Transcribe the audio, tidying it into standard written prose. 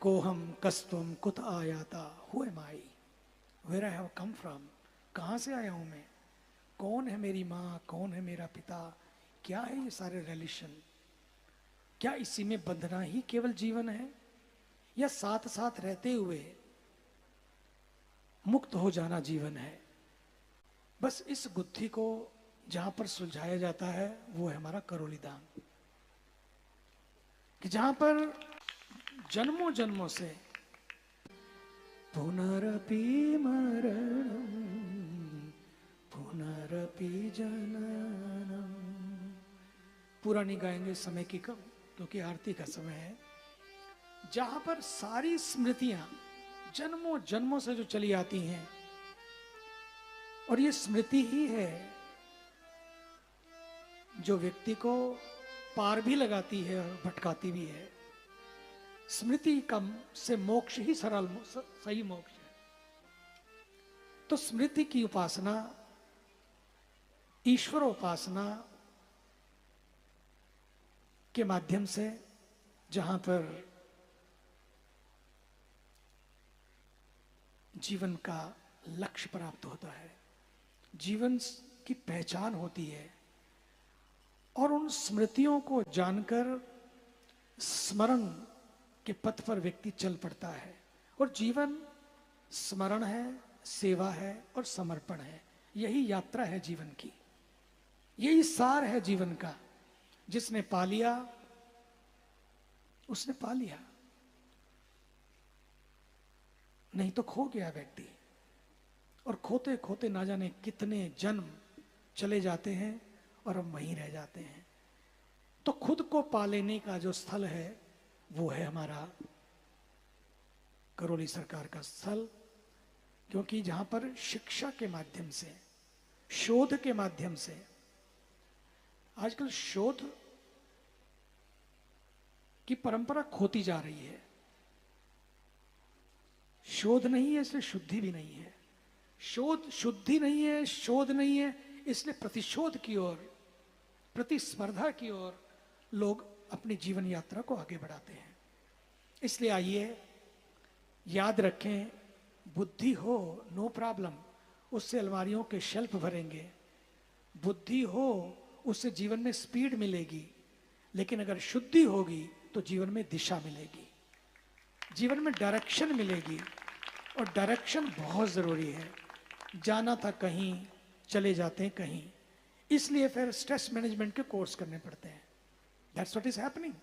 कोहम कस्तुम कुत आयाता, who am I, where I have come from, कहाँ से आया हूँ मैं, कौन है मेरी माँ, कौन है मेरा पिता, क्या है ये सारे रिलेशन, क्या इसी में बंधना ही केवल जीवन है, या साथ साथ रहते हुए मुक्त हो जाना जीवन है। बस इस गुत्थी को जहां पर सुलझाया जाता है वो है हमारा करोली धाम, कि जहां पर जन्मों जन्मों से पुनरपि मरणम पुनरपि जननम, पूरा नहीं गाएंगे समय की कम, क्योंकि आरती का समय है, जहां पर सारी स्मृतियां जन्मों जन्मों से जो चली आती हैं, और ये स्मृति ही है जो व्यक्ति को पार भी लगाती है और भटकाती भी है। स्मृति कम से मोक्ष ही सरल सही मोक्ष है। तो स्मृति की उपासना, ईश्वर उपासना के माध्यम से जहां पर जीवन का लक्ष्य प्राप्त होता है, जीवन की पहचान होती है, और उन स्मृतियों को जानकर स्मरण के पथ पर व्यक्ति चल पड़ता है, और जीवन स्मरण है, सेवा है और समर्पण है। यही यात्रा है जीवन की, यही सार है जीवन का। जिसने पा लिया उसने पा लिया, नहीं तो खो गया व्यक्ति, और खोते खोते ना जाने कितने जन्म चले जाते हैं और हम वहीं रह जाते हैं। तो खुद को पा लेने का जो स्थल है वो है हमारा करोली सरकार का स्थल, क्योंकि जहां पर शिक्षा के माध्यम से, शोध के माध्यम से, आजकल शोध की परंपरा खोती जा रही है। शोध नहीं है इसलिए शुद्धि भी नहीं है, शोध शुद्धि नहीं है, शोध नहीं है इसलिए प्रतिशोध की ओर, प्रतिस्पर्धा की ओर लोग अपनी जीवन यात्रा को आगे बढ़ाते हैं। इसलिए आइए याद रखें, बुद्धि हो नो प्रॉब्लम, उससे अलमारियों के शेल्फ भरेंगे, बुद्धि हो उससे जीवन में स्पीड मिलेगी, लेकिन अगर शुद्धि होगी तो जीवन में दिशा मिलेगी, जीवन में डायरेक्शन मिलेगी, और डायरेक्शन बहुत जरूरी है। जाना था कहीं, चले जाते हैं कहीं, इसलिए फिर स्ट्रेस मैनेजमेंट के कोर्स करने पड़ते हैं। That's what is happening.